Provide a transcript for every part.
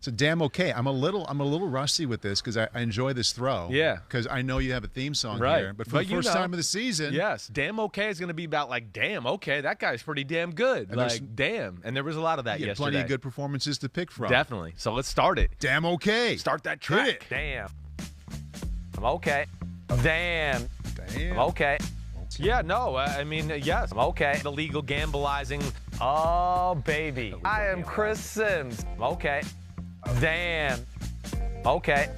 So damn okay. I'm a little rusty with this because I enjoy this throw. Yeah. Because I know you have a theme song Right. here. But for the first time of the season. Yes. Damn okay is going to be about like, damn, okay, that guy's pretty damn good. And like, damn. And there was a lot of that yesterday. Plenty of good performances to pick from. Definitely. So let's start it. Damn okay. Start that track. Hit it. Damn. I'm okay. Damn. Damn. I'm okay. Yeah, no, I mean, yes. I'm okay. The legal gambleizing. Oh, baby. I am Chris Simms. I'm okay. Damn. Okay.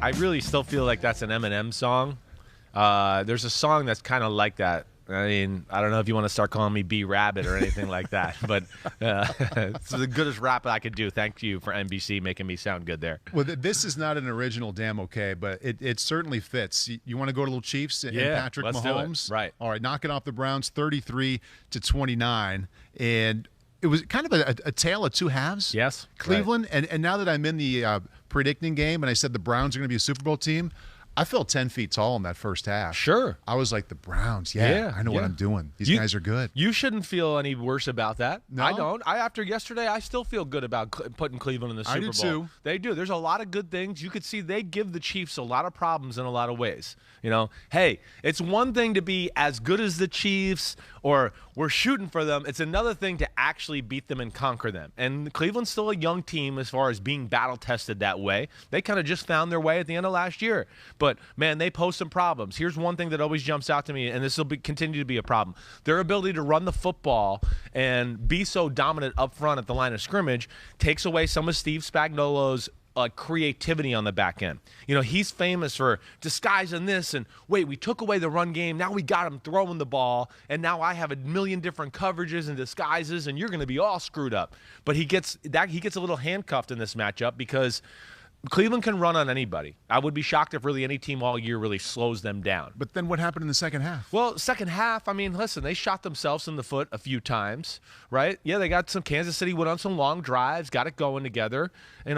I really still feel like that's an Eminem song. There's a song that's kind of like that. I mean, I don't know if you want to start calling me B Rabbit or anything like that, but it's the goodest rap I could do. Thank you for NBC making me sound good there. Well, this is not an original damn okay, but it certainly fits. You want to go to little Chiefs and Patrick Mahomes? Do it. Right. All right, knocking off the Browns 33-29. And it was kind of a tale of two halves. Yes. Cleveland, and now that I'm in the predicting game and I said the Browns are going to be a Super Bowl team, I felt 10 feet tall in that first half. Sure. I was like, the Browns, I know what I'm doing. These guys are good. You shouldn't feel any worse about that. No? I don't. After yesterday, I still feel good about putting Cleveland in the Super Bowl. Too. They do. There's a lot of good things. You could see they give the Chiefs a lot of problems in a lot of ways. You know, hey, it's one thing to be as good as the Chiefs or we're shooting for them. It's another thing to actually beat them and conquer them. And Cleveland's still a young team as far as being battle-tested that way. They kind of just found their way at the end of last year. But, man, they pose some problems. Here's one thing that always jumps out to me, and this will continue to be a problem. Their ability to run the football and be so dominant up front at the line of scrimmage takes away some of Steve Spagnuolo's creativity on the back end. You know, he's famous for disguising this and, wait, we took away the run game, now we got him throwing the ball, and now I have a million different coverages and disguises, and you're going to be all screwed up. But he gets a little handcuffed in this matchup because Cleveland can run on anybody. I would be shocked if really any team all year really slows them down. But then what happened in the second half? Well, second half, I mean, listen, they shot themselves in the foot a few times, right? Yeah, they got some Kansas City went on some long drives, got it going together, and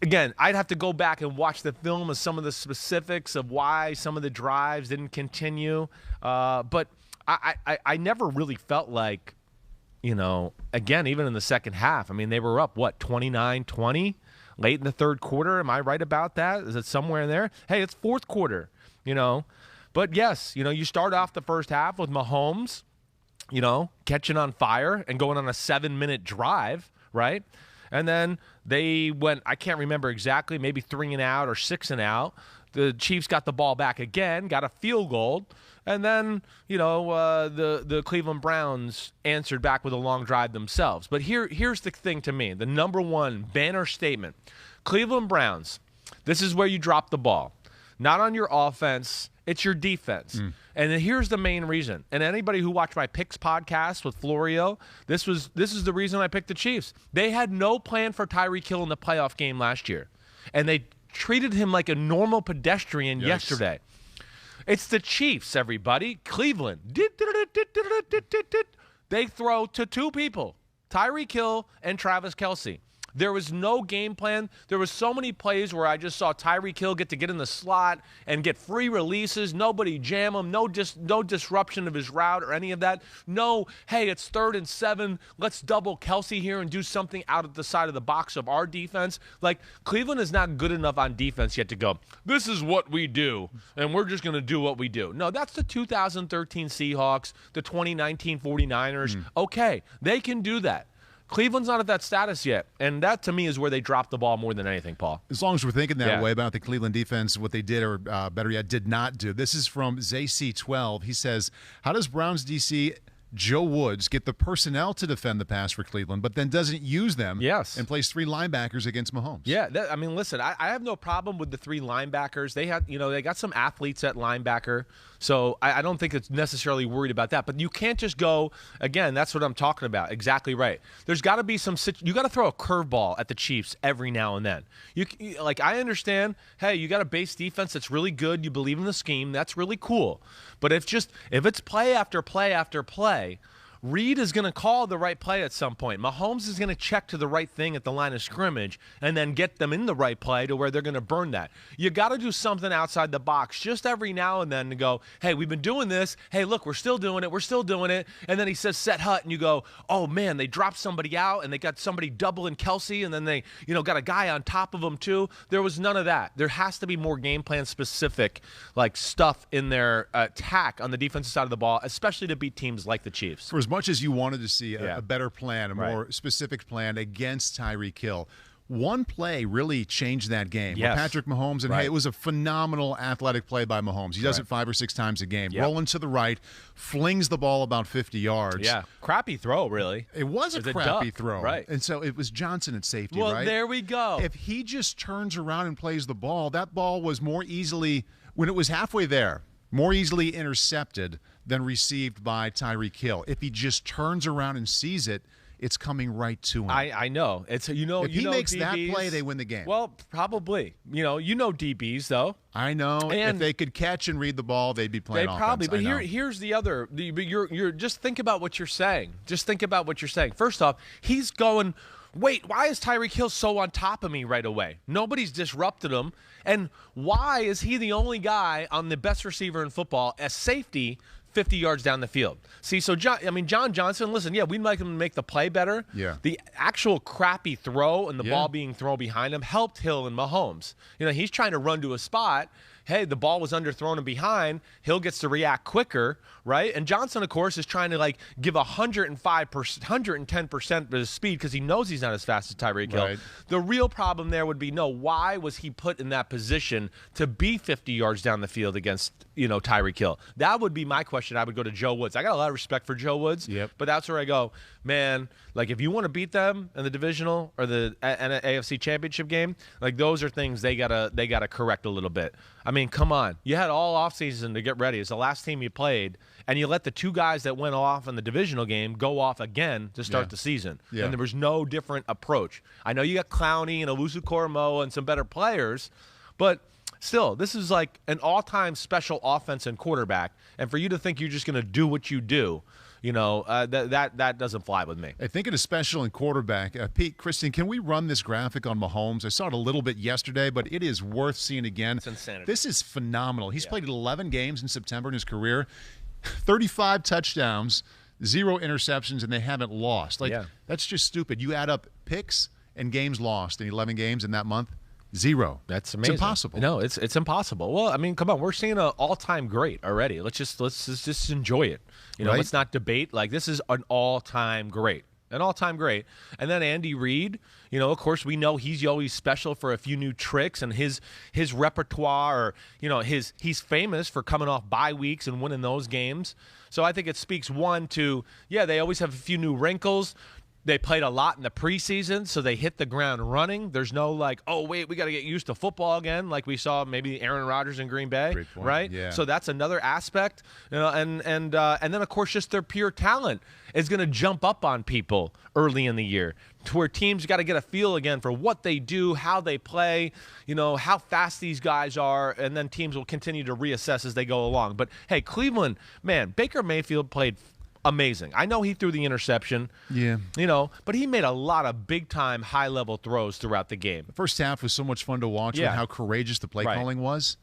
again, I'd have to go back and watch the film of some of the specifics of why some of the drives didn't continue. But I never really felt like, again, even in the second half, I mean, they were up, 29-20 late in the third quarter. Am I right about that? Is it somewhere in there? Hey, it's fourth quarter, But, yes, you start off the first half with Mahomes, catching on fire and going on a 7-minute drive, right? And then they went, I can't remember exactly, maybe 3 and out or 6 and out. The Chiefs got the ball back again, got a field goal. And then, the Cleveland Browns answered back with a long drive themselves. But here's the thing to me, the number one banner statement. Cleveland Browns, this is where you drop the ball. Not on your offense, it's your defense. And then here's the main reason. And anybody who watched my Picks podcast with Florio, this is the reason I picked the Chiefs. They had no plan for Tyreek Hill in the playoff game last year. And they treated him like a normal pedestrian yesterday. It's the Chiefs, everybody. Cleveland. They throw to two people, Tyreek Hill and Travis Kelce. There was no game plan. There was so many plays where I just saw Tyreek Hill get in the slot and get free releases. Nobody jam him. No disruption of his route or any of that. No, hey, it's 3rd and 7. Let's double Kelce here and do something out at the side of the box of our defense. Like, Cleveland is not good enough on defense yet to go, this is what we do, and we're just going to do what we do. No, that's the 2013 Seahawks, the 2019 49ers. Okay, they can do that. Cleveland's not at that status yet, and that, to me, is where they dropped the ball more than anything, Paul. As long as we're thinking that way about the Cleveland defense, what they did or, better yet, did not do. This is from ZC12. He says, how does Browns DC Joe Woods get the personnel to defend the pass for Cleveland, but then doesn't use them and plays 3 linebackers against Mahomes? Yeah, listen, I have no problem with the 3 linebackers. They had, they got some athletes at linebacker, so I don't think it's necessarily worried about that. But you can't just go, again, that's what I'm talking about. Exactly right. There's got to be you got to throw a curveball at the Chiefs every now and then. I understand, hey, you got a base defense that's really good. You believe in the scheme. That's really cool. But if it's play after play after play, Reed is going to call the right play at some point. Mahomes is going to check to the right thing at the line of scrimmage and then get them in the right play to where they're going to burn that. You got to do something outside the box just every now and then to go, hey, we've been doing this. Hey, look, we're still doing it. We're still doing it. And then he says set hut, and you go, oh, man, they dropped somebody out, and they got somebody doubling Kelsey, and then they got a guy on top of them too. There was none of that. There has to be more game plan specific like stuff in their attack on the defensive side of the ball, especially to beat teams like the Chiefs. For as much as you wanted to see a better plan, a more specific plan against Tyreek Hill, one play really changed that game. Yes. Patrick Mahomes, and hey, it was a phenomenal athletic play by Mahomes. He does it 5 or 6 times a game. Rolling to the right, flings the ball about 50 yards. Yeah, crappy throw, really. It was a crappy throw. Right. And so it was Johnson at safety, well, right? Well, there we go. If he just turns around and plays the ball, that ball was more easily, when it was halfway there, more easily intercepted than received by Tyreek Hill. If he just turns around and sees it, it's coming right to him. I know. It's if he makes DBs, that play, they win the game. Well, probably. You know DBs though. I know. And if they could catch and read the ball, they'd be playing offense. They probably. But here's the other. You're just think about what you're saying. Just think about what you're saying. First off, he's going, wait, why is Tyreek Hill so on top of me right away? Nobody's disrupted him. And why is he the only guy on the best receiver in football as safety 50 yards down the field? See, so John Johnson, listen, we'd like him to make the play better. Yeah. The actual crappy throw and the ball being thrown behind him helped Hill and Mahomes. He's trying to run to a spot. Hey, the ball was underthrown and behind. Hill gets to react quicker, right? And Johnson, of course, is trying to give 110% of his speed because he knows he's not as fast as Tyreek Hill. Right. The real problem there would be, why was he put in that position to be 50 yards down the field against, Tyreek Hill? That would be my question. I would go to Joe Woods. I got a lot of respect for Joe Woods, but that's where I go, man, if you want to beat them in the divisional or the AFC Championship game, those are things they gotta correct a little bit. I mean, come on. You had all offseason to get ready. It's the last team you played, and you let the 2 guys that went off in the divisional game go off again to start the season. And there was no different approach. I know you got Clowney and Owusu Koromoa and some better players, but still, this is like an all-time special offense and quarterback, and for you to think you're just going to do what you do, that doesn't fly with me. I think it is special in quarterback. Pete, Christine, can we run this graphic on Mahomes? I saw it a little bit yesterday, but it is worth seeing again. It's insanity. This is phenomenal. He's played 11 games in September in his career, 35 touchdowns, 0 interceptions, and they haven't lost. That's just stupid. You add up picks and games lost in 11 games in that month. 0. That's amazing. It's impossible. No, it's impossible. Well, I mean, come on, we're seeing an all-time great already. Let's just enjoy it. Let's not debate. This is an all-time great. An all-time great. And then Andy Reid, of course, we know he's always special for a few new tricks and his repertoire, or, he's famous for coming off bye weeks and winning those games. So I think it speaks, one, to, they always have a few new wrinkles. They played a lot in the preseason, so they hit the ground running. There's no oh, wait, we got to get used to football again, like we saw maybe Aaron Rodgers in Green Bay, Great point. right? Yeah. So that's another aspect, and then of course just their pure talent is going to jump up on people early in the year, to where teams got to get a feel again for what they do, how they play, how fast these guys are, and then teams will continue to reassess as they go along. But hey, Cleveland, man, Baker Mayfield played amazing. I know he threw the interception. Yeah. But he made a lot of big-time, high-level throws throughout the game. The first half was so much fun to watch and how courageous the play calling was.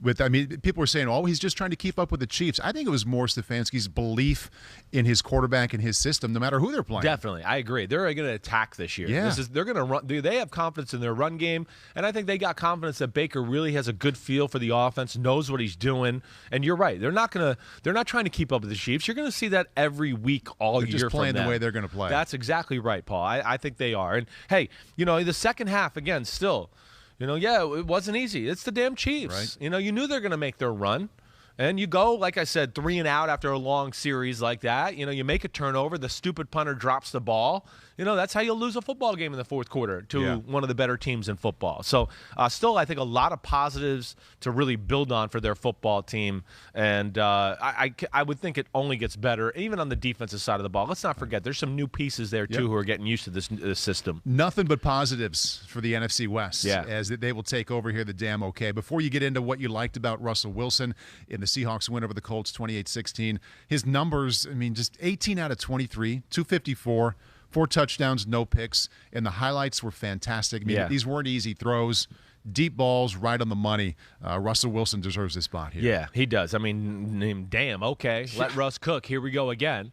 People were saying, oh, he's just trying to keep up with the Chiefs. I think it was more Stefanski's belief in his quarterback and his system, no matter who they're playing. Definitely. I agree. They're going to attack this year. Yeah. They're going to run. They have confidence in their run game, and I think they got confidence that Baker really has a good feel for the offense, knows what he's doing. And you're right. They're not trying to keep up with the Chiefs. You're going to see that every week all they're year just playing from them. the way they're going to play. That's exactly right, Paul. I think they are. And, hey, the second half, again, still – it wasn't easy. It's the damn Chiefs. Right. You knew they're going to make their run. And you go, like I said, 3 and out after a long series like that. You make a turnover. The stupid punter drops the ball. That's how you'll lose a football game in the fourth quarter to one of the better teams in football. So still, I think a lot of positives to really build on for their football team. And I would think it only gets better, even on the defensive side of the ball. Let's not forget, there's some new pieces there, too, who are getting used to this system. Nothing but positives for the NFC West, Yeah. as they will take over here the damn okay. Before you get into what you liked about Russell Wilson in the Seahawks win over the Colts 28-16. His numbers, I mean, just 18 out of 23, 254, 4 touchdowns, no picks, and the highlights were fantastic. I mean, these weren't easy throws. Deep balls right on the money. Russell Wilson deserves this spot here. Yeah, he does. I mean, damn, okay. Let Russ cook. Here we go again.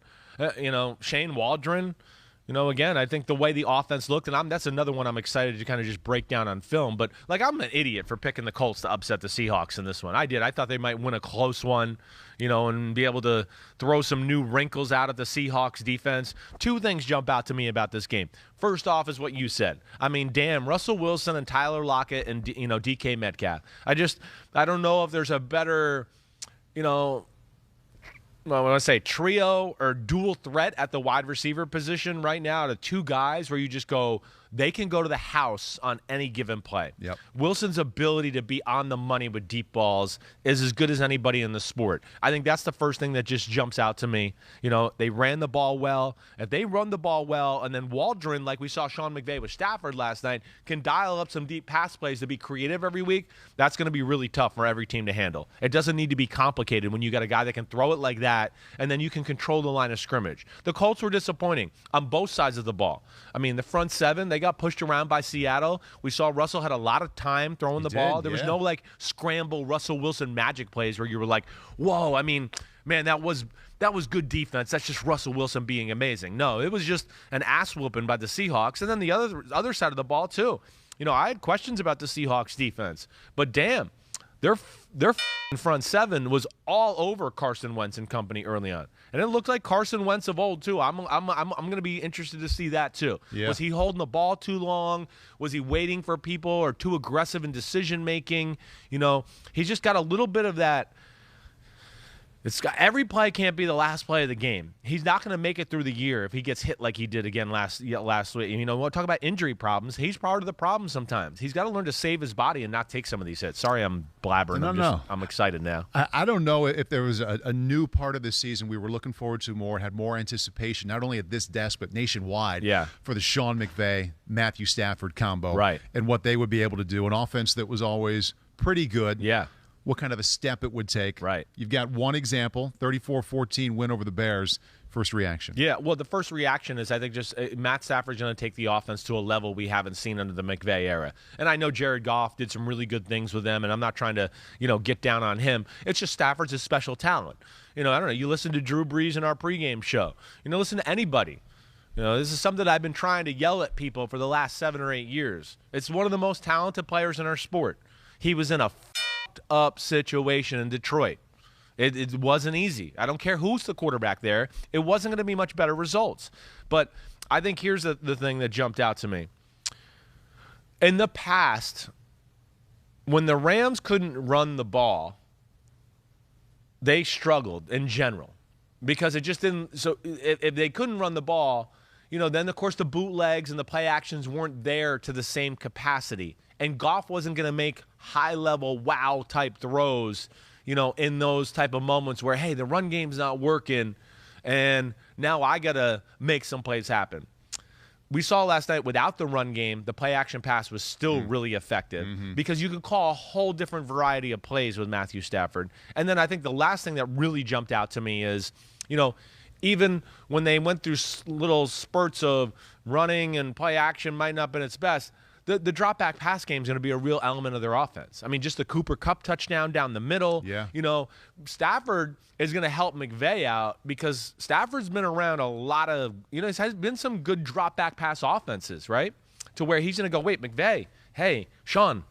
Shane Waldron, again, I think the way the offense looked, and that's another one I'm excited to kind of just break down on film. But, I'm an idiot for picking the Colts to upset the Seahawks in this one. I did. I thought they might win a close one, and be able to throw some new wrinkles out at the Seahawks defense. 2 things jump out to me about this game. First off is what you said. I mean, damn, Russell Wilson and Tyler Lockett and, DK Metcalf. I don't know if there's a better, I want to say trio or dual threat at the wide receiver position right now to 2 guys where you just go, they can go to the house on any given play. Yep. Wilson's ability to be on the money with deep balls is as good as anybody in the sport. I think that's the first thing that just jumps out to me. They ran the ball well. If they run the ball well, and then Waldron, like we saw Sean McVay with Stafford last night, can dial up some deep pass plays to be creative every week, that's going to be really tough for every team to handle. It doesn't need to be complicated when you got a guy that can throw it like that, and then you can control the line of scrimmage. The Colts were disappointing on both sides of the ball. I mean, the front 7, they got pushed around by Seattle. We saw Russell had a lot of time throwing the ball. There was no scramble Russell Wilson magic plays where you were like, whoa, I mean, man, that was good defense. That's just Russell Wilson being amazing. No, it was just an ass whooping by the Seahawks. And then the other side of the ball too. I had questions about the Seahawks defense, but damn, their front 7 was all over Carson Wentz and company early on, and it looked like Carson Wentz of old too. I'm going to be interested to see that too. Yeah. Was he holding the ball too long? Was he waiting for people or too aggressive in decision making? He's just got a little bit of that. Every play can't be the last play of the game. He's not going to make it through the year if he gets hit like he did again last week. We'll talk about injury problems. He's part of the problem sometimes. He's got to learn to save his body and not take some of these hits. Sorry, I'm blabbering. No. I'm excited now. I don't know if there was a new part of this season we were looking forward to more, had more anticipation, not only at this desk but nationwide, for the Sean McVay, Matthew Stafford combo, right, and what they would be able to do. An offense that was always pretty good. Yeah. What kind of a step it would take. Right. You've got one example, 34-14 win over the Bears. First reaction. Yeah, well, the first reaction is I think just Matt Stafford's going to take the offense to a level we haven't seen under the McVay era. And I know Jared Goff did some really good things with them, and I'm not trying to, get down on him. It's just Stafford's a special talent. I don't know. You listen to Drew Brees in our pregame show. Listen to anybody. This is something I've been trying to yell at people for the last 7 or 8 years. It's one of the most talented players in our sport. He was in a up situation in Detroit. It wasn't easy. I don't care who's the quarterback there. It wasn't going to be much better results. But I think here's the thing that jumped out to me. In the past, when the Rams couldn't run the ball, they struggled in general because it just didn't. So if they couldn't run the ball, then of course the bootlegs and the play actions weren't there to the same capacity. And Goff wasn't going to make high-level wow-type throws, in those type of moments where, hey, the run game's not working, and now I got to make some plays happen. We saw last night without the run game, the play-action pass was still really effective because you can call a whole different variety of plays with Matthew Stafford. And then I think the last thing that really jumped out to me is, even when they went through little spurts of running and play action might not have been its best, the drop-back pass game is going to be a real element of their offense. I mean, just the Cooper Kupp touchdown down the middle. Yeah. Stafford is going to help McVay out because Stafford's been around a lot of, it has been some good drop-back pass offenses, right? To where he's going to go, wait, McVay, hey, Sean,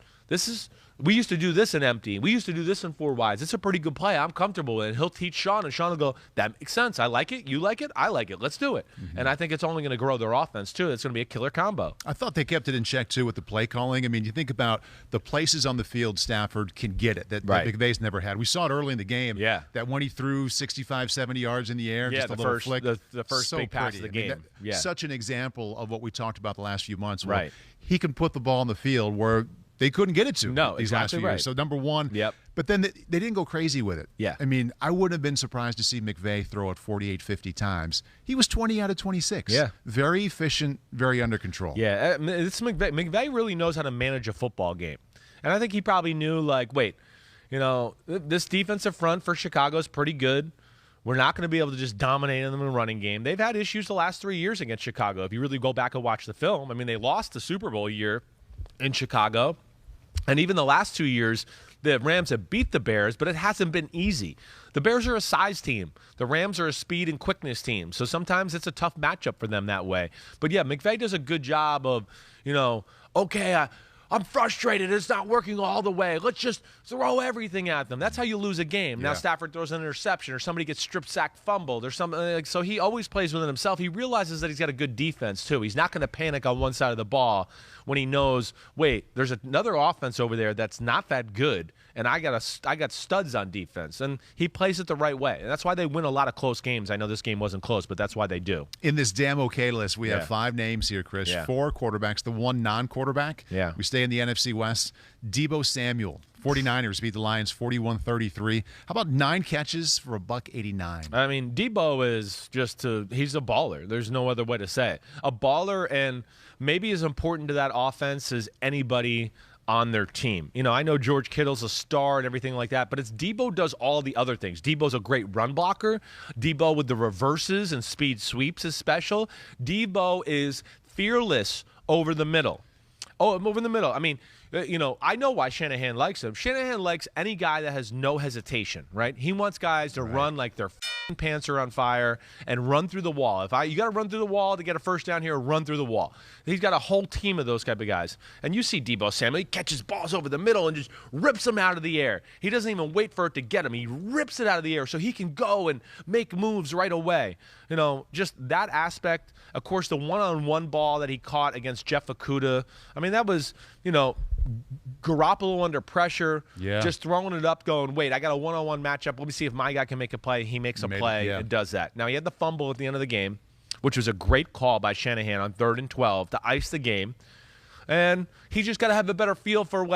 we used to do this in empty. We used to do this in 4 wides. It's a pretty good play. I'm comfortable with it. He'll teach Sean, and Sean will go, that makes sense. I like it. You like it. I like it. Let's do it. And I think it's only going to grow their offense, too. It's going to be a killer combo. I thought they kept it in check, too, with the play calling. I mean, you think about the places on the field Stafford can get it that McVay's never had. We saw it early in the game. Yeah. That when he threw 65, 70 yards in the air, just a little flick. The first big pass of the game. Such an example of what we taled about the last few months. Where he can put the ball in the field where they couldn't get it to these last few years. So, number one. Yep. But then they didn't go crazy with it. Yeah. I mean, I wouldn't have been surprised to see McVay throw it 48, 50 times. He was 20 out of 26. Yeah. Very efficient, very under control. Yeah. It's McVay really knows how to manage a football game. And I think he probably knew, wait, this defensive front for Chicago is pretty good. We're not going to be able to just dominate them in the running game. They've had issues the last 3 years against Chicago. If you really go back and watch the film, I mean, they lost the Super Bowl year in Chicago. And even the last 2 years, the Rams have beat the Bears, but it hasn't been easy. The Bears are a size team. The Rams are a speed and quickness team. So sometimes it's a tough matchup for them that way. But, yeah, McVay does a good job of, I'm frustrated. It's not working all the way. Let's just throw everything at them. That's how you lose a game. Yeah. Now Stafford throws an interception or somebody gets strip sack fumbled or something. So he always plays within himself. He realizes that he's got a good defense, too. He's not going to panic on one side of the ball when he knows, wait, there's another offense over there that's not that good, and I got studs on defense. And he plays it the right way. And that's why they win a lot of close games. I know this game wasn't close, but that's why they do. In this damn okay list, we have 5 names here, Chris. 4 quarterbacks, the 1 non-quarterback. Yeah. We stay in the NFC West. Deebo Samuel, 49ers beat the Lions 41-33. How about 9 catches for $189? I mean, Deebo is he's a baller. There's no other way to say it. A baller, and maybe as important to that offense as anybody on their team. I know George Kittle's a star and everything like that, but Deebo does all the other things. Deebo's a great run blocker. Deebo with the reverses and speed sweeps is special. Deebo is fearless over the middle. Over the middle. I mean, I know why Shanahan likes him. Shanahan likes any guy that has no hesitation, right? He wants guys to run like their pants are on fire and run through the wall. You got to run through the wall to get a first down here, run through the wall. He's got a whole team of those type of guys. And you see Deebo Samuel, he catches balls over the middle and just rips them out of the air. He doesn't even wait for it to get him. He rips it out of the air so he can go and make moves right away. Just that aspect. Of course, the one-on-one ball that he caught against Jeff Okudah, I mean, that was, Garoppolo under pressure, just throwing it up, going, wait, I got a one-on-one matchup. Let me see if my guy can make a play. He makes a play and does that. Now, he had the fumble at the end of the game, which was a great call by Shanahan on 3rd and 12 to ice the game. And he just got to have a better feel for,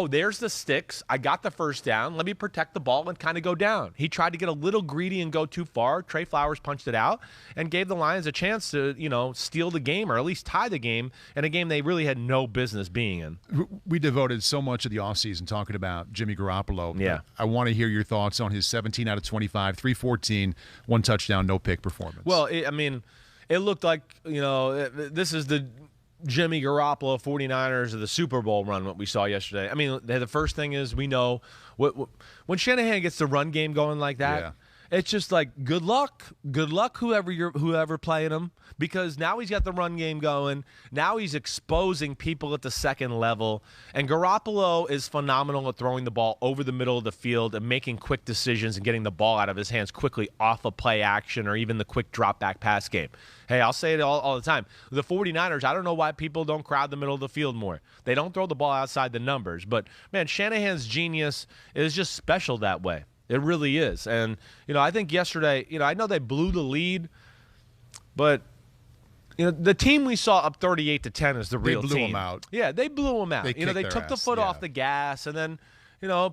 there's the sticks. I got the first down. Let me protect the ball and kind of go down. He tried to get a little greedy and go too far. Trey Flowers punched it out and gave the Lions a chance to, steal the game or at least tie the game in a game they really had no business being in. We devoted so much of the offseason talking about Jimmy Garoppolo. Yeah. I want to hear your thoughts on his 17 out of 25, 314, 1 touchdown, no pick performance. Well, it looked like, this is the Jimmy Garoppolo 49ers of the Super Bowl run, what we saw yesterday. I mean, the first thing is we know when Shanahan gets the run game going like that, it's just like good luck whoever playing him, because now he's got the run game going. Now he's exposing people at the second level, and Garoppolo is phenomenal at throwing the ball over the middle of the field and making quick decisions and getting the ball out of his hands quickly off of play action or even the quick drop back pass game. Hey, I'll say it all the time. The 49ers, I don't know why people don't crowd the middle of the field more. They don't throw the ball outside the numbers. But, man, Shanahan's genius is just special that way. It really is. And, I think yesterday, I know they blew the lead, but, the team we saw up 38-10 is the real team. They blew them out. Yeah, they blew them out. They took the foot off yeah. the gas and then,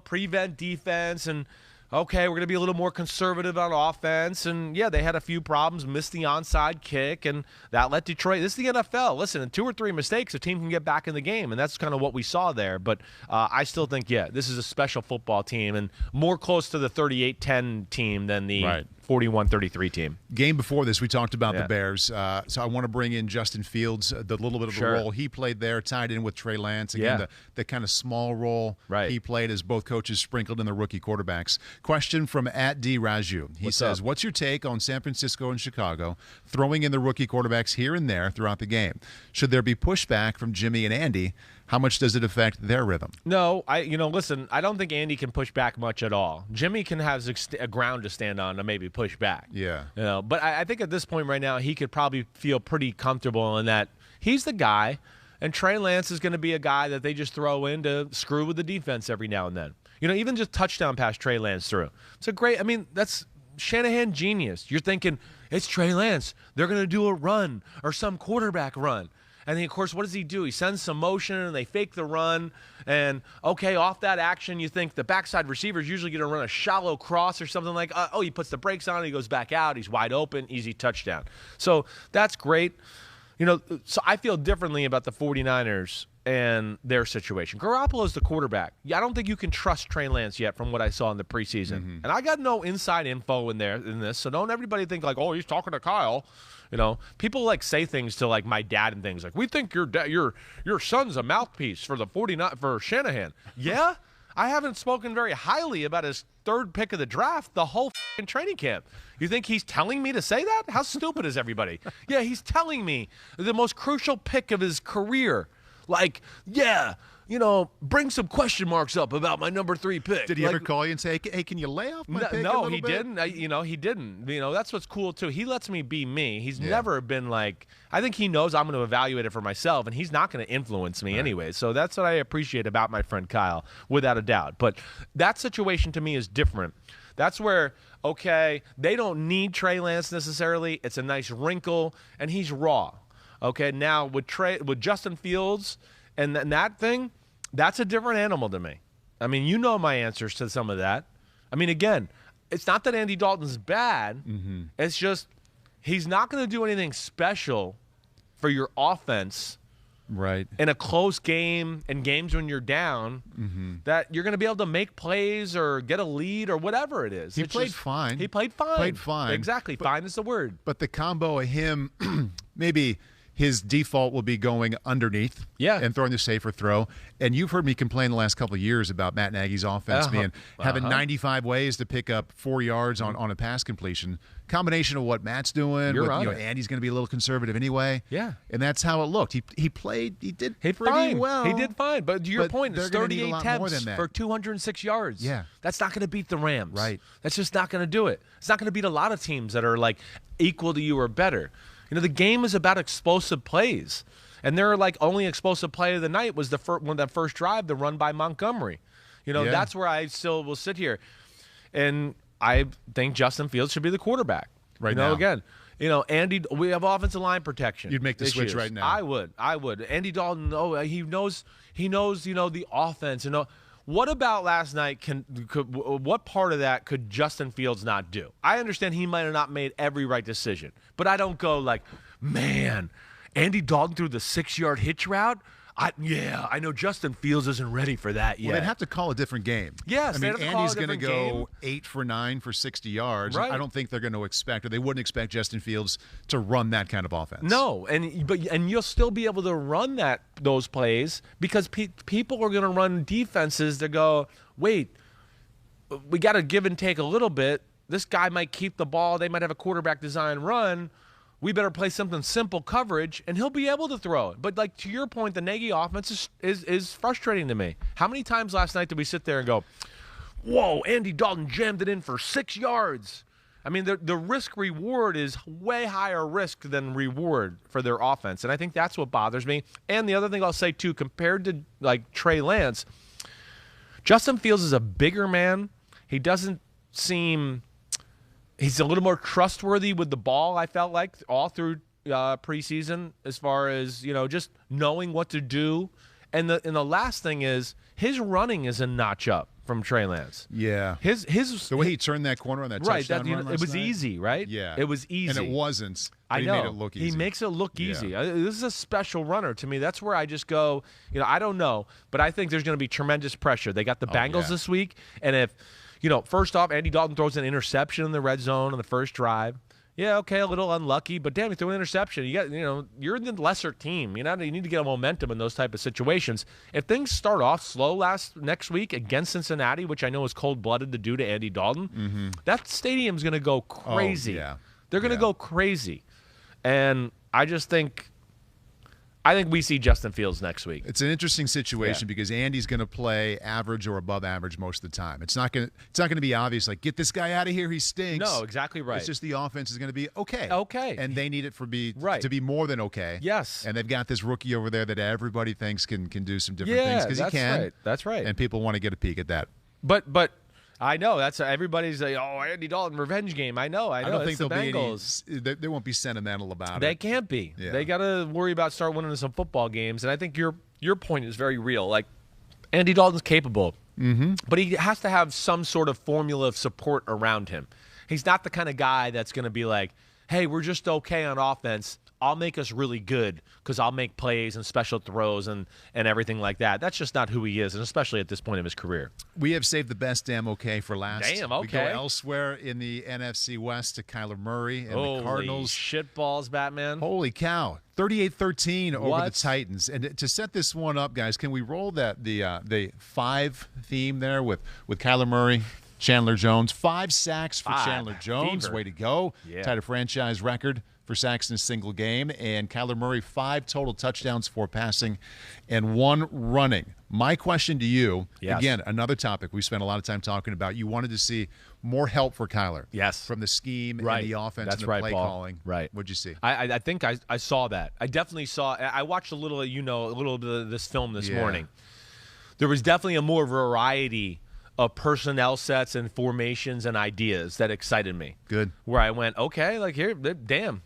prevent defense and, okay, we're going to be a little more conservative on offense. And, yeah, they had a few problems, missed the onside kick, and that let Detroit – this is the NFL. Listen, in 2 or 3 mistakes, a team can get back in the game, and that's kind of what we saw there. But I still think, this is a special football team and more close to the 38-10 team than the 41-33 team. Game before this, we talked about the Bears. So I want to bring in Justin Fields, the little bit of the role he played there, tied in with Trey Lance. Again, the kind of small role he played as both coaches sprinkled in the rookie quarterbacks. Question from @DRaju. He says, what's your take on San Francisco and Chicago throwing in the rookie quarterbacks here and there throughout the game? Should there be pushback from Jimmy and Andy? How much does it affect their rhythm? No, listen, I don't think Andy can push back much at all. Jimmy can have a ground to stand on to maybe push back. Yeah. But I think at this point right now, he could probably feel pretty comfortable in that he's the guy, and Trey Lance is going to be a guy that they just throw in to screw with the defense every now and then. Even just touchdown pass Trey Lance through. It's a great, that's Shanahan genius. You're thinking, it's Trey Lance. They're going to do a run or some quarterback run. And then, of course, what does he do? He sends some motion, and they fake the run. And, okay, off that action, you think the backside receiver is usually going to run a shallow cross or something like, he puts the brakes on, he goes back out, he's wide open, easy touchdown. So that's great. So I feel differently about the 49ers and their situation. Garoppolo is the quarterback. I don't think you can trust Trey Lance yet from what I saw in the preseason. And I got no inside info in this, so don't everybody think like, oh, he's talking to Kyle. People like say things to like my dad and things like, we think your son's a mouthpiece for the 49 for Shanahan. Yeah? I haven't spoken very highly about his third pick of the draft the whole training camp. You think he's telling me to say that? How stupid is everybody? Yeah, he's telling me the most crucial pick of his career. Like, yeah, bring some question marks up about my number 3 pick. Did he ever call you and say, hey, can you lay off my pick No, a he bit? didn't. He didn't. That's what's cool, too. He lets me be me. He's never been like, I think he knows I'm going to evaluate it for myself, and he's not going to influence me anyway. So that's what I appreciate about my friend Kyle, without a doubt. But that situation to me is different. That's where, okay, they don't need Trey Lance necessarily. It's a nice wrinkle, and he's raw. Okay, now with Justin Fields and that thing, that's a different animal to me. I mean, you know my answers to some of that. I mean, again, it's not that Andy Dalton's bad. It's just he's not going to do anything special for your offense right in a close game and games when you're down that you're going to be able to make plays or get a lead or whatever it is. He played fine. He played fine. Played fine. Exactly. Fine is the word. But the combo of him, maybe his default will be going underneath and throwing the safer throw. And you've heard me complain the last couple of years about Matt Nagy's offense having 95 ways to pick up 4 yards on a pass completion. Combination of what Matt's doing, Andy's going to be a little conservative anyway. Yeah. And that's how it looked. He did pretty fine. well. He did fine. But to your point, it's 38 attempts for 206 yards. Yeah. That's not going to beat the Rams. Right. That's just not going to do it. It's not going to beat a lot of teams that are like equal to you or better. The game is about explosive plays. And their only explosive play of the night was that first drive, the run by Montgomery. That's where I still will sit here. And I think Justin Fields should be the quarterback. Right now. Again, Andy, we have offensive line protection. You'd make the switch right now. I would. Andy Dalton, he knows, the offense. What about last night? What part of that could Justin Fields not do? I understand he might have not made every right decision, but I don't go like, man, Andy Dalton threw the 6-yard hitch route. I know Justin Fields isn't ready for that yet. Well, they'd have to call a different game. Yes, I mean, Andy's going to go game. 8 for 9 for 60 yards. Right. I don't think they're going to expect, or they wouldn't expect Justin Fields to run that kind of offense. No, and you'll still be able to run those plays because people are going to run defenses that go, wait, we got to give and take a little bit. This guy might keep the ball. They might have a quarterback design run. We better play something simple coverage, and he'll be able to throw it. But to your point, the Nagy offense is frustrating to me. How many times last night did we sit there and go, whoa, Andy Dalton jammed it in for 6 yards? I mean, the risk-reward is way higher risk than reward for their offense, and I think that's what bothers me. And the other thing I'll say, too, compared to, Trey Lance, Justin Fields is a bigger man. He doesn't seem... He's a little more trustworthy with the ball, I felt like, all through preseason as far as, just knowing what to do. And the last thing is his running is a notch up from Trey Lance. Yeah. The way he turned that corner on that touchdown run it was night. Easy, right? Yeah. It was easy. And it wasn't. I know. He made it look easy. He makes it look easy. This is a special runner to me. That's where I just go, I don't know, but I think there's going to be tremendous pressure. They got the Bengals this week, and if first off, Andy Dalton throws an interception in the red zone on the first drive. Yeah, okay, a little unlucky, but damn, you threw an interception. You got, you're the lesser team. You need to get a momentum in those type of situations. If things start off slow next week against Cincinnati, which I know is cold-blooded to do to Andy Dalton, that stadium's going to go crazy. Oh, yeah. They're going to go crazy, and I just think. I think we see Justin Fields next week. It's an interesting situation because Andy's going to play average or above average most of the time. It's not going to be obvious like get this guy out of here, he stinks. No, exactly right. It's just the offense is going to be okay. Okay. And they need it to be more than okay. Yes. And they've got this rookie over there that everybody thinks can do some different things because he can. Right. That's right. And people want to get a peek at that. But I know that's everybody's like, oh, Andy Dalton revenge game. I know. I don't think the Bengals. They won't be sentimental about it. They can't be. Yeah. They got to worry about start winning some football games. And I think your point is very real. Like Andy Dalton's capable, but he has to have some sort of formula of support around him. He's not the kind of guy that's going to be like, hey, we're just okay on offense. I'll make us really good because I'll make plays and special throws and everything like that. That's just not who he is, and especially at this point of his career. We have saved the best damn okay for last. Damn, okay. We go elsewhere in the NFC West to Kyler Murray and the Cardinals. Shitballs, Batman. Holy cow. 38-13 over the Titans. And to set this one up, guys, can we roll the 5 theme there with Kyler Murray, Chandler Jones? 5 sacks for Chandler Jones. Fever. Way to go. Yeah. Tied a franchise record for sacks in a single game. And Kyler Murray, 5 total touchdowns, 4 passing, and 1 running. My question to you, again, another topic we spent a lot of time talking about. You wanted to see more help for Kyler. Yes. From the scheme and the offense and the play calling. Right. What'd you see? I think I saw that. I definitely saw. I watched a little bit of this film this morning. There was definitely a more variety of personnel sets and formations and ideas that excited me. Good. Where I went, okay, like here, damn,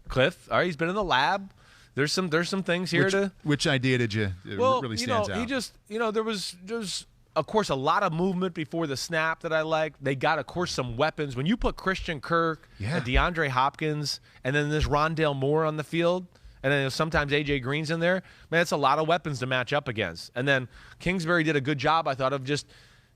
Cliff. All right, he's been in the lab. There's some things here Which idea did you really stands out? He just there was of course a lot of movement before the snap that I liked. They got of course some weapons. When you put Christian Kirk and DeAndre Hopkins and then there's Rondale Moore on the field. And then sometimes A.J. Green's in there. Man, it's a lot of weapons to match up against. And then Kingsbury did a good job, I thought, of just,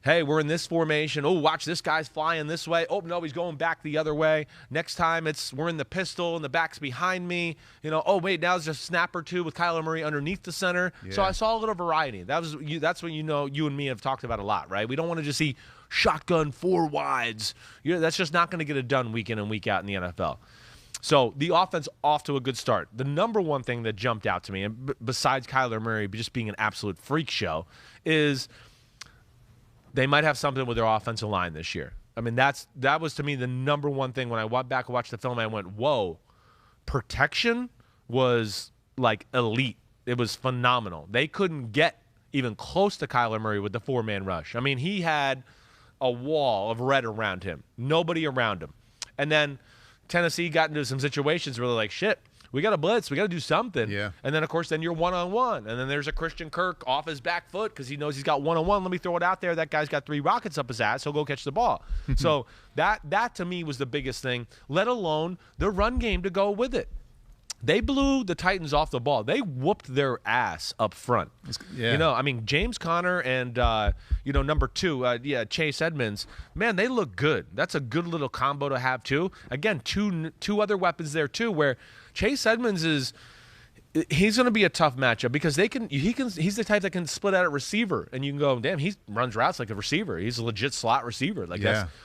hey, we're in this formation. Oh, watch, this guy's flying this way. Oh, no, he's going back the other way. Next time we're in the pistol and the back's behind me. Oh, wait, now it's a snap or two with Kyler Murray underneath the center. Yeah. So I saw a little variety. That's what you and me have talked about a lot, right? We don't want to just see shotgun 4 wides. That's just not going to get it done week in and week out in the NFL. So the offense off to a good start. The number one thing that jumped out to me, and besides Kyler Murray just being an absolute freak show, is they might have something with their offensive line this year. I mean, that was to me the number one thing. When I went back and watched the film, I went, whoa, protection was like elite. It was phenomenal. They couldn't get even close to Kyler Murray with the 4-man rush. I mean, he had a wall of red around him, nobody around him. And then Tennessee got into some situations where they're like, shit, we got to blitz. We got to do something. Yeah. And then, of course, you're one-on-one. And then there's a Christian Kirk off his back foot because he knows he's got one-on-one. Let me throw it out there. That guy's got 3 rockets up his ass. He'll go catch the ball. So that, to me, was the biggest thing, let alone the run game to go with it. They blew the Titans off the ball. They whooped their ass up front. Yeah. I mean, James Conner and, number 2, Chase Edmonds, man, they look good. That's a good little combo to have, too. Again, two other weapons there, too, where Chase Edmonds he's going to be a tough matchup because he's the type that can split out at receiver, and you can go, damn, he runs routes like a receiver. He's a legit slot receiver.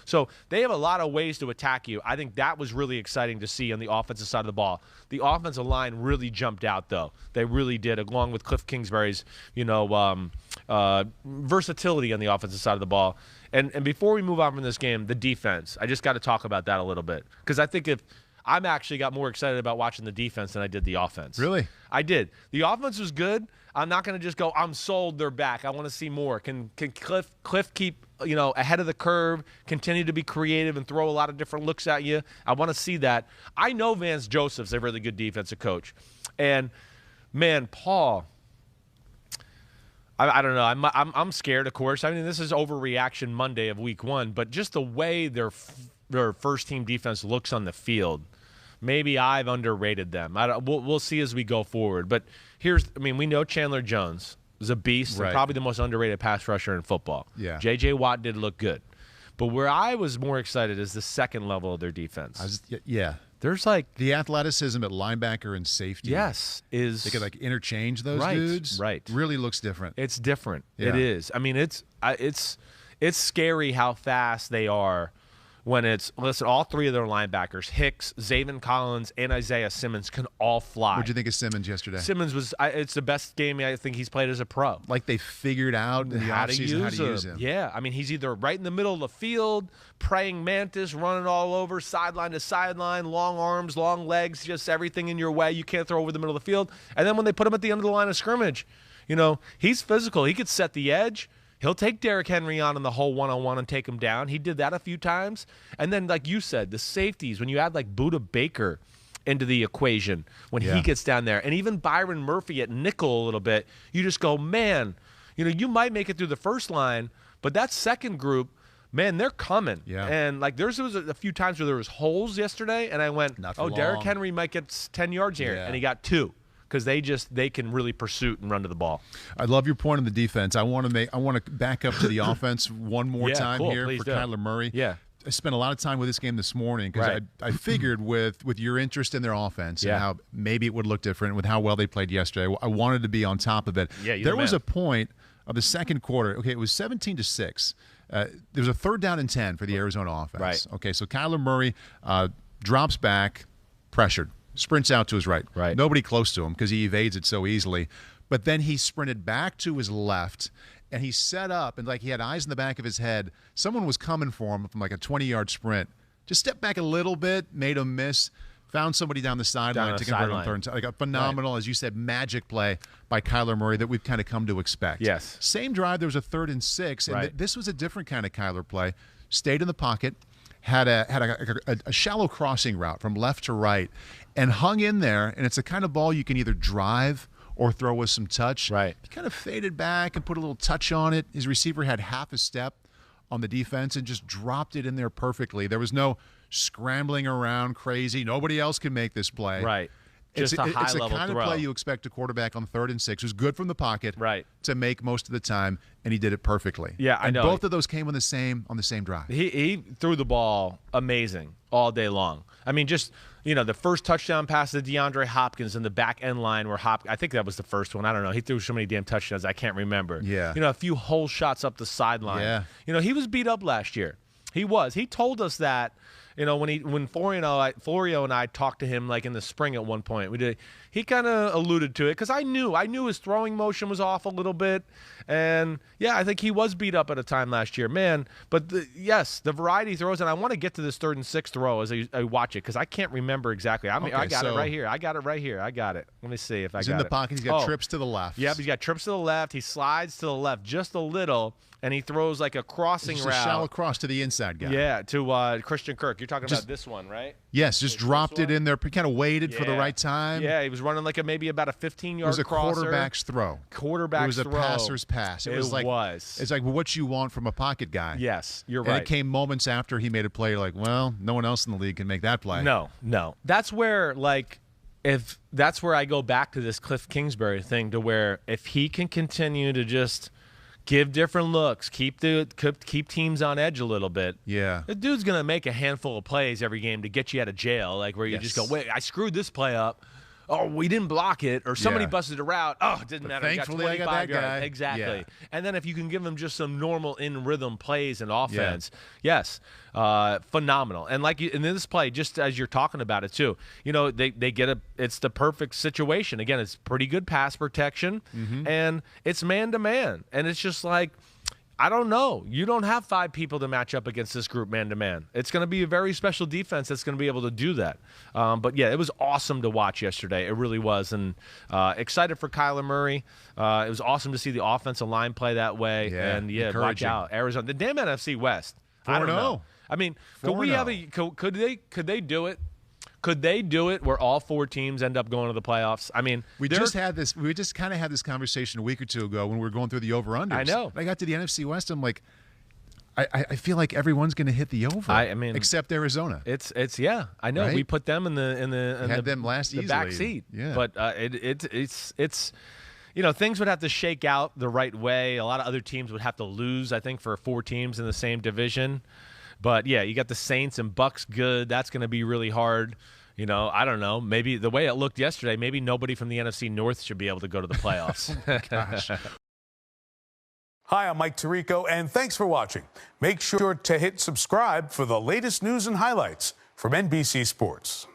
So they have a lot of ways to attack you. I think that was really exciting to see on the offensive side of the ball. The offensive line really jumped out, though. They really did, along with Cliff Kingsbury's, versatility on the offensive side of the ball. And before we move on from this game, the defense, I just got to talk about that a little bit because I think I'm actually got more excited about watching the defense than I did the offense. Really? I did. The offense was good. I'm not going to just go, I'm sold, they're back. I want to see more. Can Cliff keep ahead of the curve, continue to be creative and throw a lot of different looks at you? I want to see that. I know Vance Joseph's a really good defensive coach. And, man, Paul, I don't know. I'm scared, of course. I mean, this is overreaction Monday of week 1, but just the way their first-team defense looks on the field, maybe I've underrated them. We'll see as we go forward. But we know Chandler Jones is a beast and probably the most underrated pass rusher in football. Yeah. J.J. Watt did look good. But where I was more excited is the second level of their defense. There's the athleticism at linebacker and safety. Yes. They could interchange those dudes. Right. Really looks different. It's different. Yeah. It is. I mean, it's scary how fast they are. When all 3 of their linebackers, Hicks, Zaven Collins, and Isaiah Simmons, can all fly. What did you think of Simmons yesterday? Simmons it's the best game I think he's played as a pro. Like they figured out in the offseason how to use him. Yeah, I mean, he's either right in the middle of the field, praying mantis, running all over, sideline to sideline, long arms, long legs, just everything in your way. You can't throw over the middle of the field. And then when they put him at the end of the line of scrimmage, he's physical. He could set the edge. He'll take Derrick Henry on in the whole one-on-one and take him down. He did that a few times. And then, like you said, the safeties, when you add Buda Baker into the equation, when he gets down there, and even Byron Murphy at nickel a little bit, you just go, man, you might make it through the first line, but that second group, man, they're coming. Yeah. And like there was a few times where there was holes yesterday, and I went, oh, Derrick Henry might get 10 yards here, and he got 2. Because they can really pursue and run to the ball. I love your point on the defense. I want to back up to the offense one more time here for Kyler Murray. Yeah. I spent a lot of time with this game this morning because I figured with your interest in their offense and how maybe it would look different with how well they played yesterday, I wanted to be on top of it. Yeah, there was a point of the second quarter. Okay, it was 17-6. There was a 3rd down and 10 for the Arizona offense. Right. Okay, so Kyler Murray drops back, pressured. Sprints out to his right. Nobody close to him because he evades it so easily. But then he sprinted back to his left, and he set up, and like he had eyes in the back of his head. Someone was coming for him from like a 20-yard sprint. Just stepped back a little bit, made him miss, found somebody down the sideline to convert on 3rd. Like a phenomenal, as you said, magic play by Kyler Murray that we've kind of come to expect. Yes. Same drive, there was a 3rd and 6, and this was a different kind of Kyler play. Stayed in the pocket. Had a shallow crossing route from left to right and hung in there, and it's the kind of ball you can either drive or throw with some touch. Right. He kind of faded back and put a little touch on it. His receiver had half a step on the defense and just dropped it in there perfectly. There was no scrambling around crazy. Nobody else can make this play. Right. It's a high-level It's the kind throw. of play you expect a quarterback on 3rd and 6 who's good from the pocket to make most of the time, and he did it perfectly. Yeah, I know. And both of those came on the same drive. He threw the ball amazing all day long. I mean, just the first touchdown pass to DeAndre Hopkins in the back end line where I think that was the first one. I don't know. He threw so many damn touchdowns I can't remember. Yeah. A few hole shots up the sideline. Yeah. He was beat up last year. He was. He told us that. When Florio and I talked to him like in the spring at one point, he kind of alluded to it because I knew his throwing motion was off a little bit, and I think he was beat up at a time last year, man. But the variety throws, and I want to get to this 3rd and 6 throw as I watch it because I can't remember exactly. I got it right here. I got it. Let me see if I got it. He's in the pocket. He's got trips to the left. Yeah, he's got trips to the left. He slides to the left just a little. And he throws like a crossing route. A shallow cross to the inside guy. Yeah, to Christian Kirk. You're talking about this one, right? Yes, just dropped it in there. Kind of waited for the right time. Yeah, he was running like maybe about a 15-yard crosser. It was a quarterback's throw. It was a passer's pass. It's like what you want from a pocket guy. Yes, you're right. And it came moments after he made a play. Like, well, no one else in the league can make that play. No. That's where I go back to this Cliff Kingsbury thing to where if he can continue to just give different looks, keep teams on edge a little bit. Yeah, the dude's gonna make a handful of plays every game to get you out of jail, like where you just go, wait, I screwed this play up. Oh, we didn't block it, or somebody busted a route. Oh, it didn't matter. Thankfully, I got that guy. Exactly. Yeah. And then if you can give them just some normal in-rhythm plays and offense, phenomenal. And in this play, just as you're talking about it too, they get it's the perfect situation. Again, it's pretty good pass protection, and it's man-to-man. And it's just like, I don't know. You don't have 5 people to match up against this group man-to-man. It's going to be a very special defense that's going to be able to do that. But, it was awesome to watch yesterday. It really was. And excited for Kyler Murray. It was awesome to see the offensive line play that way. Yeah, and, watch out. Arizona. The damn NFC West. I don't know. I mean, could they do it? Could they do it where all 4 teams end up going to the playoffs? I mean, we just kind of had this conversation a week or two ago when we were going through the over-unders. I know. I got to the NFC West. I'm like, I feel like everyone's going to hit the over. I mean, except Arizona. It's I know. Right? We put them in the back seat. Yeah. But it's things would have to shake out the right way. A lot of other teams would have to lose, I think, for 4 teams in the same division. But, you got the Saints and Bucks good. That's going to be really hard. I don't know. Maybe the way it looked yesterday, maybe nobody from the NFC North should be able to go to the playoffs. Gosh. Hi, I'm Mike Tirico, and thanks for watching. Make sure to hit subscribe for the latest news and highlights from NBC Sports.